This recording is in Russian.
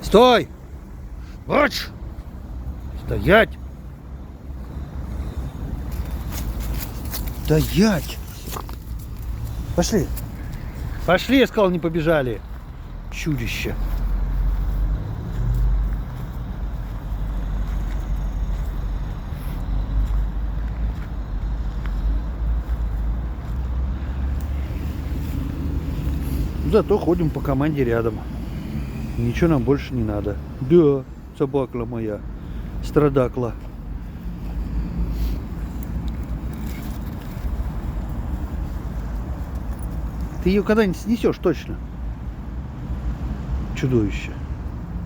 Стой! Ач! Стоять! Стоять! Пошли! Пошли, я сказал, не побежали. Чудище. Зато ходим по команде рядом. Ничего нам больше не надо. Да, собакла моя. Страдакла. Ты ее когда-нибудь снесешь точно. Чудовище.